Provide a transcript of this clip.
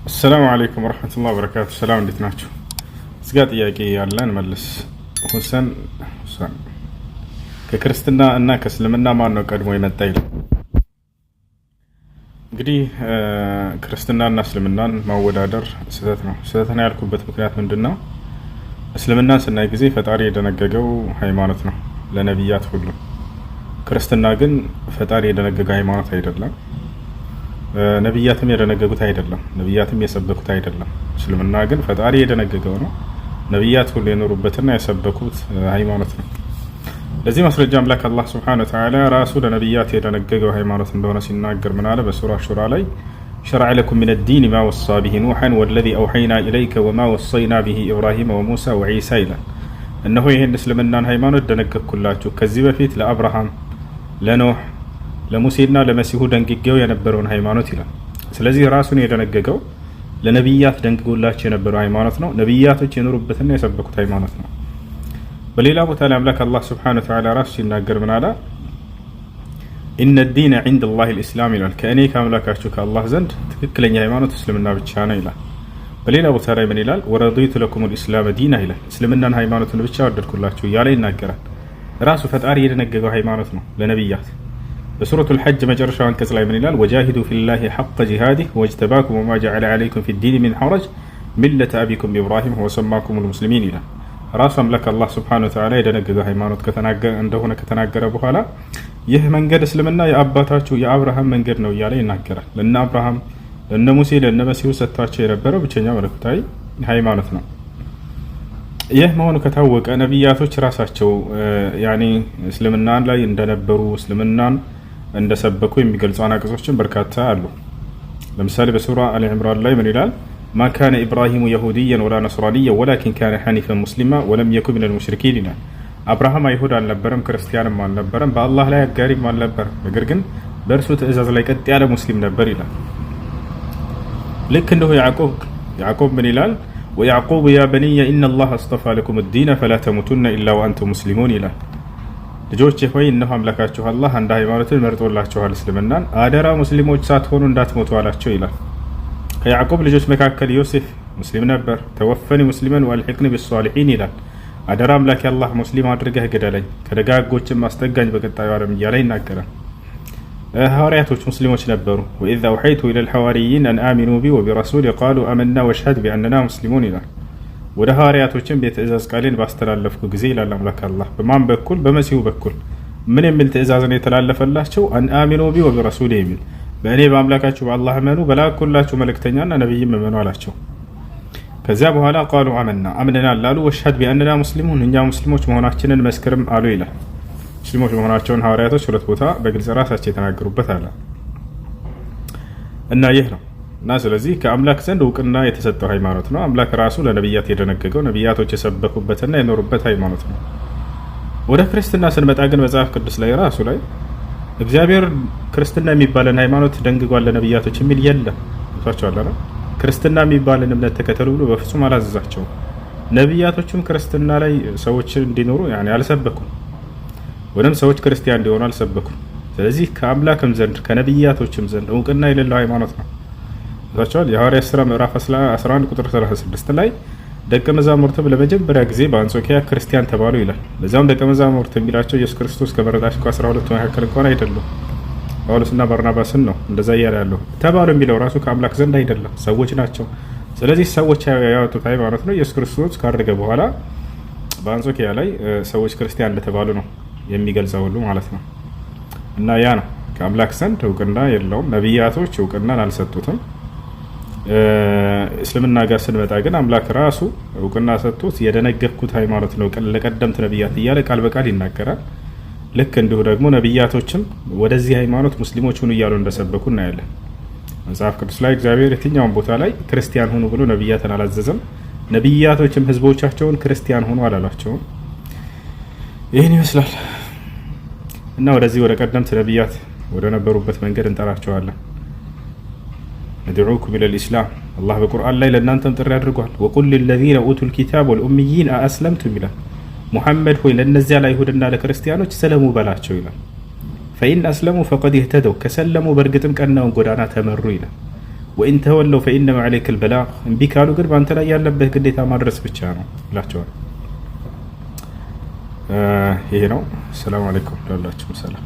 السلام عليكم ورحمة الله وبركاته. السلام እንዴት ናችሁ? እስጋ ጥያቄ ያለን መልስ ሁሰን ከክርስትና እና ከእስልምና ማን ነው ቀድሞ የመጣ ይላል። እንግዲህ ክርስትናና እስልምናን ማወዳደር ስህተት ነው። ስህተት ነው ያልኩበት ምክንያት ምንድነው? እስልምና ስናይ ጊዜ ፈጣሪ የደነገገው ሃይማኖት ነው ለነብያት ሁሉ። ክርስትና ግን ፈጣሪ የደነገገው ሃይማኖት አይደለም። ነብያትም የደነገጉት አይደለም፣ ነብያትም የሰበኩት አይደለም። እስልምና ግን ፈጣሪ የደነገገው ነው፣ ነብያት ሁሉ የኖሩበትና የሰበኩት ሃይማኖት ነው። ለዚህ ማስረጃ አምላክ አላህ Subhanahu Wa Ta'ala ራሱ ለነብያት የደነገገው ሃይማኖት እንደሆነ ሲናገር ምን አለ? በሱራ ሹራ ላይ شرع لكم من الدين ما وصى به نوحا والذي أوحينا إليك وما وصينا به إبراهيم وموسى وعيسى ይላል። እነሆ ይሄን እስልምናን ሃይማኖት ደነገግኩላችሁ ከዚህ በፊት ለአብርሃም ለኖህ ለሙሴና ለመሲሁ ደንግጌው የነበረውን ሃይማኖት ይላል። ስለዚህ ራሱን የደነገገው ለነብያት ደንግጎላቸው የነበረው ሃይማኖት ነው፣ ነብያቶች የኖሩበትና የሰበኩት ሃይማኖት ነው። በሌላ ቦታ ላይ አምላክ አላህ Subhanahu Wa Ta'ala ራሱ ሲናገር ምን አለ? ኢነ الدين عند الله الاسلام ይላል። ከእኔ ከአምላካችሁ ከአላህ ዘንድ ትክክለኛ ሃይማኖት እስልምና ብቻ ነው ይላል። በሌላ ቦታ ላይ ምን ይላል? ወረዲቱ ለኩም الاسلام ዲና ይላል። እስልምናን ሃይማኖትን ብቻ ወደድኩላችሁ እያለ ይናገራል። ራሱ ፈጣሪ የደነገገው ሃይማኖት ነው ለነብያት። በሱረቱ الحج መጨረሻው አንቀጽ ላይ ምን ይላል? ወጃሂዱ ፊላሂ ሐቀ ጂሃዲህ ወጅተባኩም ወማ ጀዐለ ዐለይኩም ፊዲን ሚን ሐረጅ ሚለተ አቢኩም ኢብራሂም ወሰማኩሙል ሙስሊሚን ይላል። ራሱ አምላክ አላህ Subhanahu Wa Ta'ala የደነገገው ሃይማኖት ከተናገረ በኋላ ይህ መንገድ እስልምና የአባታችሁ የአብርሃም መንገድ ነው እያለ ይናገራል። ለነ አብርሃም ለነ ሙሴ ለነ መሲሁ ሰጥቷቸው የነበረው ብቸኛ መለኮታዊ ሃይማኖት ነው። ይህ መሆኑ ከታወቀ ነብያቶች ራሳቸው እስልምናን ላይ እንደነበሩ እስልምናን እንደሰበኩ የሚገልጹ አናቅጾችን በርካታ አሉ። ለምሳሌ በሱራ አሊ ኢምራን ላይ ምን ይላል? ማ ካነ ኢብራሂሙ የሁዲያን ወላ ነስራንያን ወላኪን ካነ ሐኒፈን ሙስሊማ ወለም የኩን ሚነል ሙሽሪኪን ይላል። አብርሃም አይሁድ አልነበረም፣ ክርስቲያንም አልነበረም፣ በአላህ ላይ አጋሪም አልነበረም፣ ነገር ግን በእርሱ ትእዛዝ ላይ ቀጥ ያለ ሙስሊም ነበር ይላል። ልክ እንደሁ ያዕቆብ ምን ይላል? ወያዕቆብ ያ በኒየ ኢነላህ አስጠፋ ለኩም الدين فلا تموتن الا وانتم مسلمون ይላል። ልጆቼ ሆይ እነሆ አምላካችሁ አላህ አንድ ሃይማኖትን መርጦላችኋል፣ እስልምናን፣ አደራ ሙስሊሞች ሳትሆኑ እንዳትሞቱ አላቸው ይላል። ከያዕቆብ ልጆች መካከል ዮሴፍ ሙስሊም ነበር። ተወፈኒ ሙስሊመን ወአልሂቅኒ ቢሷሊሒን ይላል። አደራ አምላክ አላህ ሙስሊም አድርገህ ግደለኝ ከደጋጎችም አስጠጋኝ በቀጣዩ ዓለም እያለ ይናገራል። ሐዋርያቶች ሙስሊሞች ነበሩ። ወኢዝ አውሐይቱ ኢለል ሐዋርይይን አን አሚኑ ቢ ወቢረሱሊ ቃሉ አመና ወሽሀድ ቢአንና ሙስሊሙን ይላል። ወደ ሐዋርያቶችም የትእዛዝ ቃሌን ባስተላለፍኩ ጊዜ ይላል አምላክ አላህ። በማን በኩል? በመሲሁ በኩል። ምን የሚል ትእዛዝ ነው የተላለፈላቸው? አን አሚኑ ቢ ወቢረሱሊ የሚል በእኔ በአምላካችሁ በአላህ እመኑ፣ በላኩላችሁ መልእክተኛና ነብይም እመኑ አላቸው። ከዚያ በኋላ ቃሉ አመና አምነናል አሉ። ወሽሀድ ቢአንና ሙስሊሙን እኛ ሙስሊሞች መሆናችንን መስክርም አሉ ይላል። ሙስሊሞች መሆናቸውን ሐዋርያቶች ሁለት ቦታ በግልጽ ራሳቸው የተናገሩበት አለ እና ይህ ነው እና ስለዚህ ከአምላክ ዘንድ እውቅና የተሰጠው ሃይማኖት ነው። አምላክ ራሱ ለነብያት የደነገገው ነብያቶች የሰበኩበትና የኖሩበት ሃይማኖት ነው። ወደ ክርስትና ስንመጣ ግን መጽሐፍ ቅዱስ ላይ ራሱ ላይ እግዚአብሔር ክርስትና የሚባልን ሃይማኖት ደንግጓል ለነብያቶች የሚል የለም። ታውቃላችሁ አይደል? ክርስትና የሚባልን እምነት ተከተሉ ብሎ በፍጹም አላዘዛቸውም። ነብያቶችም ክርስትና ላይ ሰዎች እንዲኖሩ አልሰበኩም፣ ወደም ሰዎች ክርስቲያን እንዲሆኑ አልሰበኩም። ስለዚህ ከአምላክም ዘንድ ከነብያቶችም ዘንድ እውቅና የሌለው ሃይማኖት ነው። ታውቃላችሁ የሐዋርያት ሥራ ምዕራፍ 11 ቁጥር 36 ላይ ደቀ መዛሙርትም ለመጀመሪያ ጊዜ በአንጾኪያ ክርስቲያን ተባሉ ይላል። ለዛም ደቀ መዛሙርት የሚላቸው ኢየሱስ ክርስቶስ ከመረጣቸው 12 መካከል እንኳን አይደሉም፣ ጳውሎስና ባርናባስን ነው እንደዛ እያለ ያለው። ተባሉ የሚለው ራሱ ከአምላክ ዘንድ አይደለም፣ ሰዎች ናቸው። ስለዚህ ሰዎች ያወጡት ሃይማኖት ነው። ኢየሱስ ክርስቶስ ካረገ በኋላ በአንጾኪያ ላይ ሰዎች ክርስቲያን እንደተባሉ ነው የሚገልጸው ሁሉ ማለት ነው። እና ያ ነው ከአምላክ ዘንድ እውቅና የለውም። ነብያቶች እውቅናን አልሰጡትም። እስልምና ጋር ስንመጣ ግን አምላክ ራሱ እውቅና ሰጥቶት የደነገግኩት ሃይማኖት ነው ለቀደምት ነብያት እያለ ቃል በቃል ይናገራል። ልክ እንዲሁ ደግሞ ነብያቶችም ወደዚህ ሃይማኖት ሙስሊሞች ሁኑ እያሉ እንደሰበኩ እናያለን። መጽሐፍ ቅዱስ ላይ እግዚአብሔር የትኛውን ቦታ ላይ ክርስቲያን ሁኑ ብሎ ነብያትን አላዘዘም። ነብያቶችም ህዝቦቻቸውን ክርስቲያን ሁኑ አላሏቸውም። ይህን ይመስላል እና ወደዚህ ወደ ቀደምት ነብያት ወደ ነበሩበት መንገድ እንጠራቸዋለን። ندعوكم إلى الإسلام الله بقرآن لا لنانتم ጥሪ አድርጓል። وقل للذين أوتوا الكتاب والأميين أأسلمتم ይላል። ሙሐመድ ሆይ ለነዚያ ለአይሁድና ለክርስቲያኖች ሰለሙ በላቸው ይላል። فإن أسلموا فقد اهتدوا ከሰለሙ በእርግጥም ቀናውን ጎዳና ተመሩ ይላል። ወኢን ተወለው ፈኢነማ ዐለይከል በላግ እምቢ ካሉ ግን በአንተ ላይ ያለብህ ግዴታ ማድረስ ብቻ ነው ይላቸዋል። ይሄ ነው። ሰላም አለይኩም ላላችሁም ሰላም